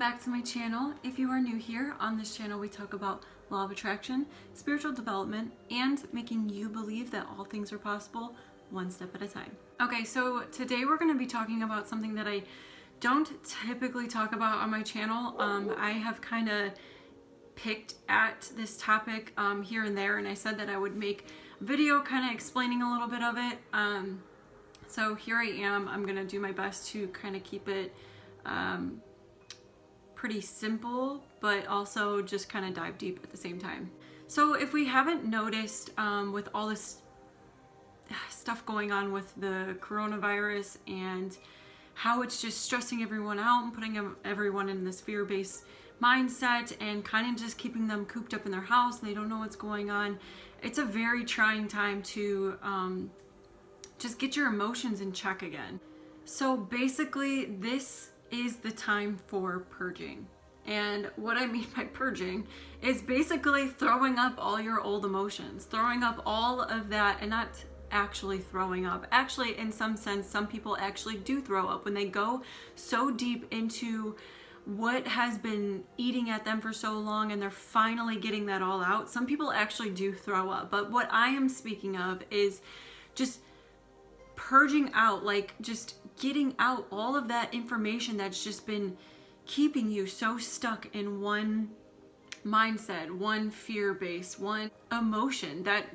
back to my channel. If you are new here, on this channel we talk about law of attraction, spiritual development, and making you believe that all things are possible one step at a time. Okay, so today we're going to be talking about something that I don't typically talk about on my channel. I have kind of picked at this topic here and there, and I said that I would make a video kind of explaining a little bit of it. So here I am. I'm going to do my best to kind of keep it pretty simple, but also just kind of dive deep at the same time. So if we haven't noticed, with all this stuff going on with the coronavirus and how it's just stressing everyone out and putting everyone in this fear-based mindset and kind of just keeping them cooped up in their house and they don't know what's going on, it's a very trying time to just get your emotions in check again. So basically, this is the time for purging. And what I mean by purging is basically throwing up all your old emotions, throwing up all of that, and not actually throwing up. Actually, in some sense, some people actually do throw up when they go so deep into what has been eating at them for so long and they're finally getting that all out. Some people actually do throw up. But what I am speaking of is just purging out, like just getting out all of that information that's just been keeping you so stuck in one mindset, one fear base, one emotion that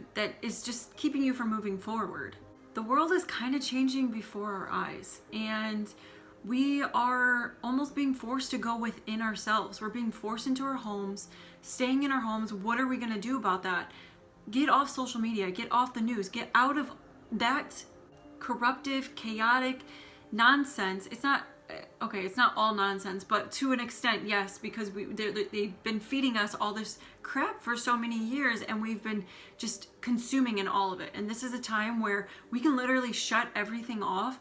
is just keeping you from moving forward. The world is kind of changing before our eyes, and we are almost being forced to go within ourselves. We're being forced into our homes, staying in our homes. What are we going to do about that? Get off social media, get off the news, get out of that corruptive, chaotic nonsense. It's not okay, it's not all nonsense, but to an extent, yes, because they've been feeding us all this crap for so many years and we've been just consuming in all of it. And this is a time where we can literally shut everything off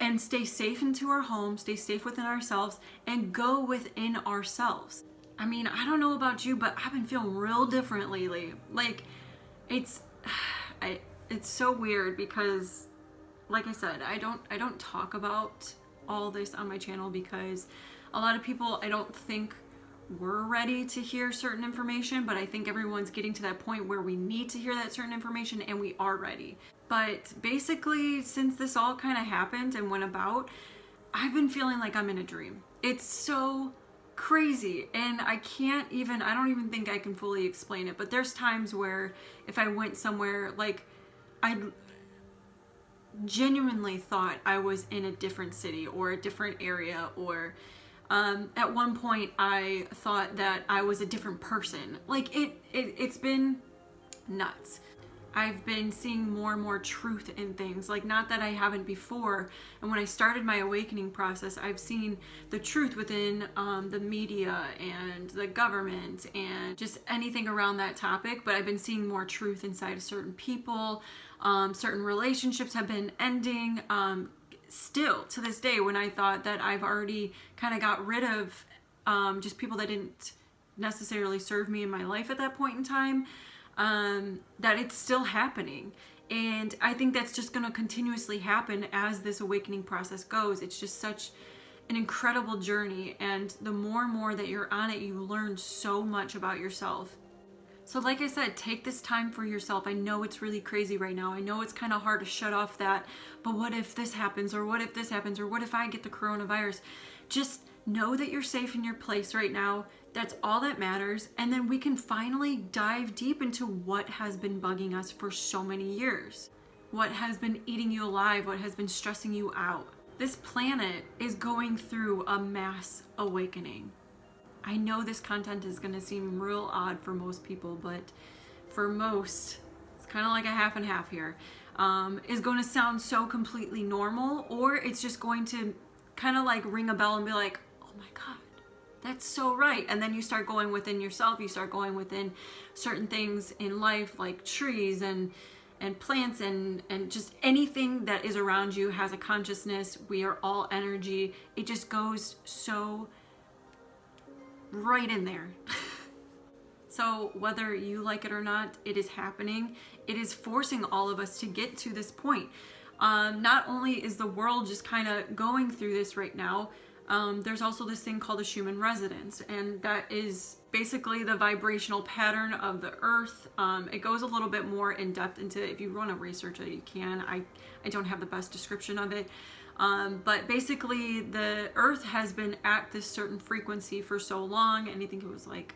and stay safe into our home, stay safe within ourselves, and go within ourselves. I mean, I don't know about you, but I've been feeling real different lately. Like, it's so weird because, like I said, I don't talk about all this on my channel because a lot of people, I don't think we're ready to hear certain information, but I think everyone's getting to that point where we need to hear that certain information and we are ready. But basically, since this all kind of happened and went about, I've been feeling like I'm in a dream. It's so crazy, and I don't even think I can fully explain it, but there's times where if I went somewhere, like, I genuinely thought I was in a different city or a different area, or at one point I thought that I was a different person. Like, it's been nuts. I've been seeing more and more truth in things, like, not that I haven't before. And when I started my awakening process, I've seen the truth within the media and the government and just anything around that topic, but I've been seeing more truth inside of certain people. Certain relationships have been ending. Still to this day, when I thought that I've already kind of got rid of just people that didn't necessarily serve me in my life at that point in time, that it's still happening. And I think that's just going to continuously happen as this awakening process goes. It's just such an incredible journey, and the more and more that you're on it, you learn so much about yourself. So like I said, take this time for yourself. I know it's really crazy right now. I know it's kind of hard to shut off that, but what if this happens, or what if this happens, or what if I get the coronavirus? Just know that you're safe in your place right now. That's all that matters. And then we can finally dive deep into what has been bugging us for so many years. What has been eating you alive, what has been stressing you out. This planet is going through a mass awakening. I know this content is going to seem real odd for most people, but for most, it's kind of like a half and half here, is going to sound so completely normal, or it's just going to kind of like ring a bell and be like, oh my God, that's so right. And then you start going within yourself, you start going within certain things in life, like trees and plants and just anything that is around you has a consciousness. We are all energy. It just goes so right in there. So whether you like it or not, it is happening. It is forcing all of us to get to this point. Not only is the world just kind of going through this right now, There's also this thing called the Schumann resonance, and that is basically the vibrational pattern of the earth. It goes a little bit more in depth into, if you want to research it, you can. I don't have the best description of it. But basically the earth has been at this certain frequency for so long, and I think it was like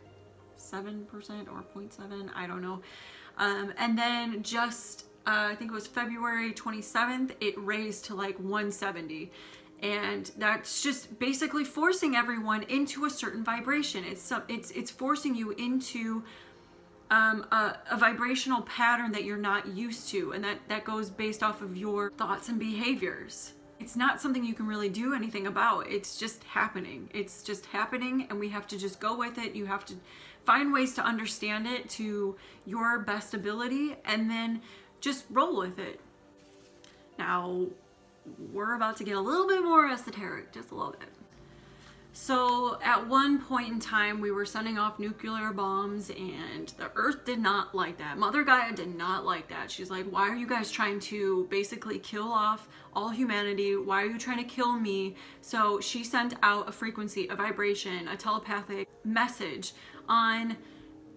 7% or 0.7, I don't know. And then just, I think it was February 27th, it raised to like 170. And that's just basically forcing everyone into a certain vibration. It's forcing you into a vibrational pattern that you're not used to, and that goes based off of your thoughts and behaviors. It's not something you can really do anything about. It's just happening. It's just happening, and we have to just go with it. You have to find ways to understand it to your best ability, and then just roll with it. Now, we're about to get a little bit more esoteric, just a little bit. So at one point in time, we were sending off nuclear bombs, and the earth did not like that. Mother Gaia did not like that. She's like, why are you guys trying to basically kill off all humanity? Why are you trying to kill me? So she sent out a frequency, a vibration, a telepathic message on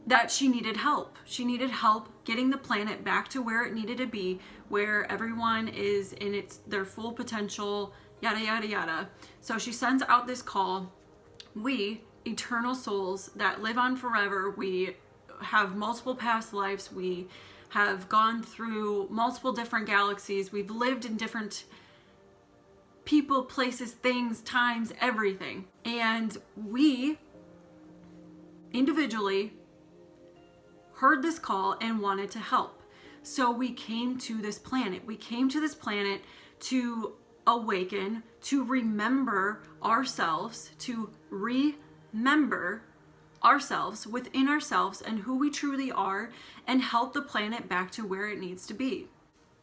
that she needed help. She needed help getting the planet back to where it needed to be, where everyone is in their full potential, yada, yada, yada. So she sends out this call. We, eternal souls that live on forever, we have multiple past lives, we have gone through multiple different galaxies, we've lived in different people, places, things, times, everything. And we, individually, heard this call and wanted to help. So we came to this planet. We came to this planet to awaken, to remember ourselves, to remember ourselves within ourselves and who we truly are, and help the planet back to where it needs to be.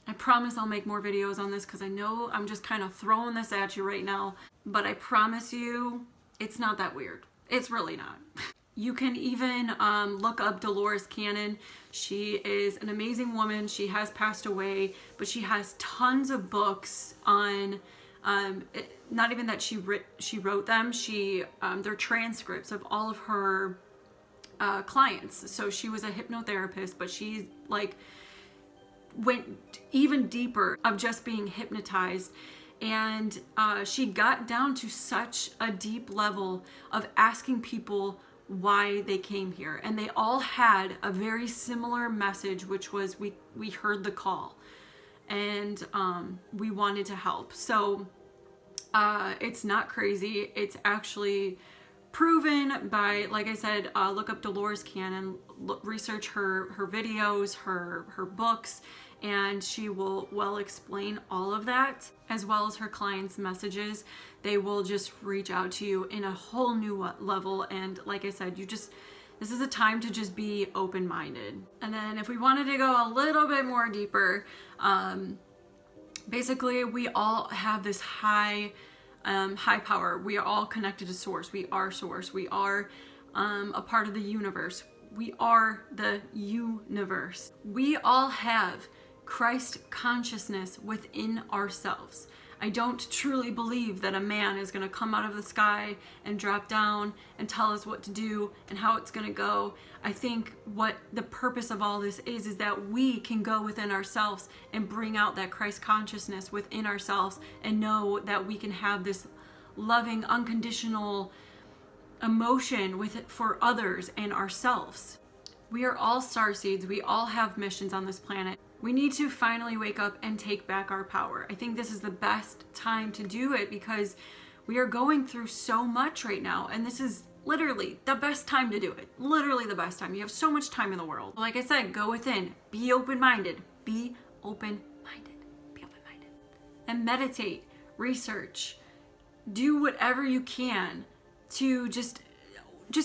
I promise I'll make more videos on this, because I know I'm just kind of throwing this at you right now, but I promise you it's not that weird. It's really not. You can even look up Dolores Cannon. She is an amazing woman. She has passed away, but she has tons of books on, not even that she wrote them, they're transcripts of all of her clients. So she was a hypnotherapist, but she like went even deeper of just being hypnotized. And she got down to such a deep level of asking people why they came here, and they all had a very similar message, which was we heard the call, and we wanted to help. So it's not crazy. It's actually proven by, like I said, look up Dolores Cannon, research her videos, her books, and she will well explain all of that, as well as her clients' messages. They will just reach out to you in a whole new level. And like I said, this is a time to just be open-minded. And then if we wanted to go a little bit more deeper, basically we all have this high power. We are all connected to source. We are source. We are a part of the universe. We are the universe. We all have Christ consciousness within ourselves. I don't truly believe that a man is going to come out of the sky and drop down and tell us what to do and how it's going to go. I think what the purpose of all this is that we can go within ourselves and bring out that Christ consciousness within ourselves, and know that we can have this loving, unconditional emotion with it for others and ourselves. We are all starseeds. We all have missions on this planet. We need to finally wake up and take back our power. I think this is the best time to do it, because we are going through so much right now, and this is literally the best time to do it. Literally the best time. You have so much time in the world. Like I said, go within. Be open-minded. Be open-minded. Be open-minded. And meditate. Research. Do whatever you can to just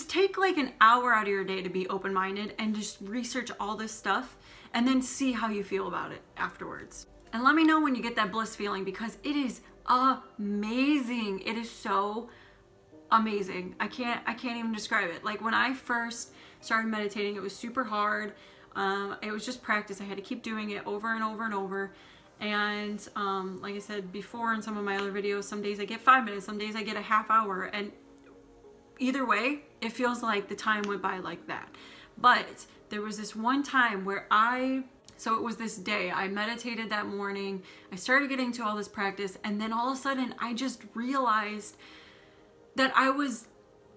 take like an hour out of your day to be open-minded and just research all this stuff, and then see how you feel about it afterwards. And let me know when you get that bliss feeling, because it is amazing. It is so amazing. I can't even describe it. Like when I first started meditating, it was super hard. It was just practice. I had to keep doing it over and over and over. And like I said before in some of my other videos, some days I get 5 minutes, some days I get a half hour, and either way, it feels like the time went by like that. But there was this one time where so it was this day, I meditated that morning, I started getting to all this practice, and then all of a sudden I just realized that I was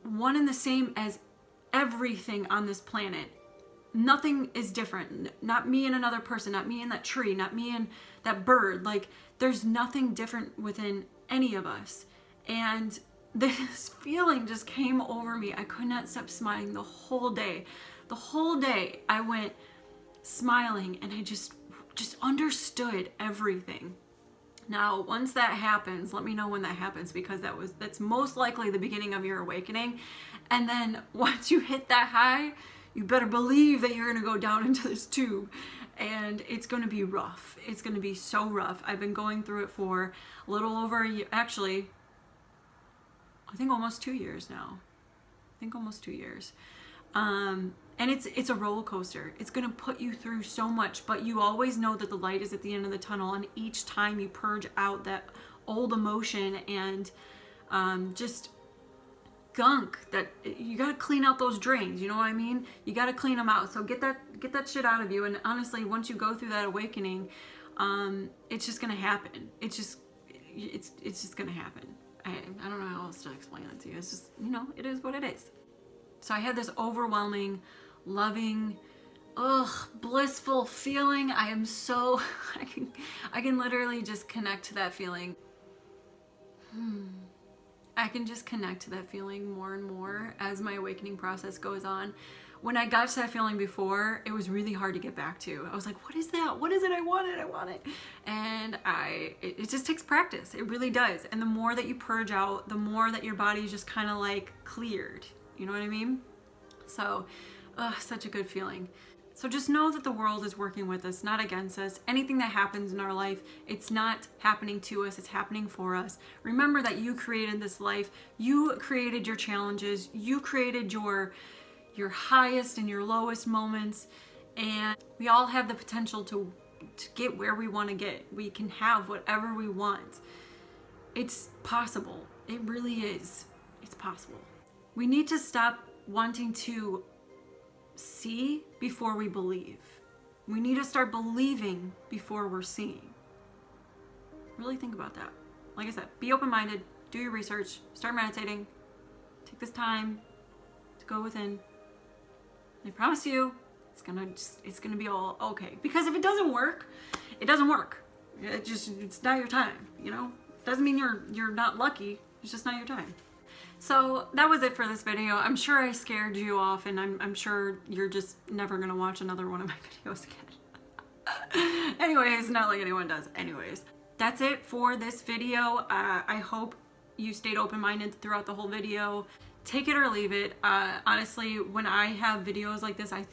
one and the same as everything on this planet. Nothing is different. Not me and another person, not me and that tree, not me and that bird. Like, there's nothing different within any of us. And this feeling just came over me. I could not stop smiling the whole day. The whole day I went smiling, and I just understood everything. Now, once that happens, let me know when that happens, because that's most likely the beginning of your awakening. And then once you hit that high, you better believe that you're going to go down into this tube, and it's going to be rough. It's going to be so rough. I've been going through it for a little over a year, actually, I think almost 2 years now. Almost 2 years. And it's a roller coaster. It's going to put you through so much, but you always know that the light is at the end of the tunnel, and each time you purge out that old emotion and just gunk, that you got to clean out those drains, you know what I mean? You got to clean them out. So get that shit out of you. And honestly, once you go through that awakening, it's just going to happen. It's just going to happen. I don't know how else to explain it to you. It's just, it is what it is. So I had this overwhelming, loving, blissful feeling. I can literally just connect to that feeling. I can just connect to that feeling more and more as my awakening process goes on. When I got to that feeling before, it was really hard to get back to. I was like, what is that? What is it? I want it. And it just takes practice. It really does. And the more that you purge out, the more that your body is just kind of like cleared. You know what I mean? So, such a good feeling. So just know that the world is working with us, not against us. Anything that happens in our life, it's not happening to us, it's happening for us. Remember that you created this life. You created your challenges. You created your highest and your lowest moments. And we all have the potential to get where we want to get. We can have whatever we want. It's possible. It really is. It's possible. We need to stop wanting to see before we believe. We need to start believing before we're seeing. Really think about that. Like I said, be open-minded, do your research, start meditating, take this time to go within. I promise you, it's gonna be all okay. Because if it doesn't work, it doesn't work. It's not your time, Doesn't mean you're not lucky, it's just not your time. So that was it for this video. I'm sure I scared you off, and I'm sure you're just never gonna watch another one of my videos again. Anyways, not like anyone does. Anyways, that's it for this video. I hope you stayed open-minded throughout the whole video. Take it or leave it. Honestly, when I have videos like this, I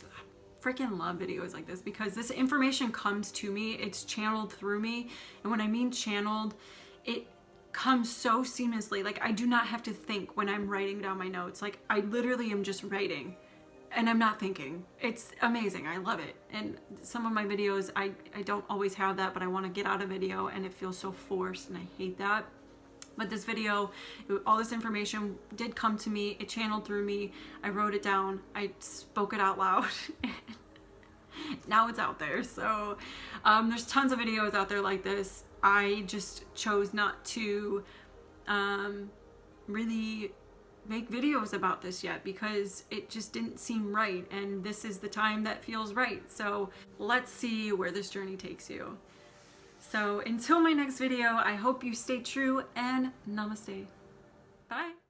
freaking love videos like this, because this information comes to me. It's channeled through me. And when I mean channeled, it comes so seamlessly. Like, I do not have to think when I'm writing down my notes. Like, I literally am just writing and I'm not thinking. It's amazing. I love it. And some of my videos, I don't always have that, but I want to get out of video and it feels so forced, and I hate that. But this video, all this information did come to me. It channeled through me. I wrote it down. I spoke it out loud. Now it's out there. So there's tons of videos out there like this. I just chose not to really make videos about this yet, because it just didn't seem right, and this is the time that feels right. So let's see where this journey takes you. So until my next video, I hope you stay true, and namaste. Bye.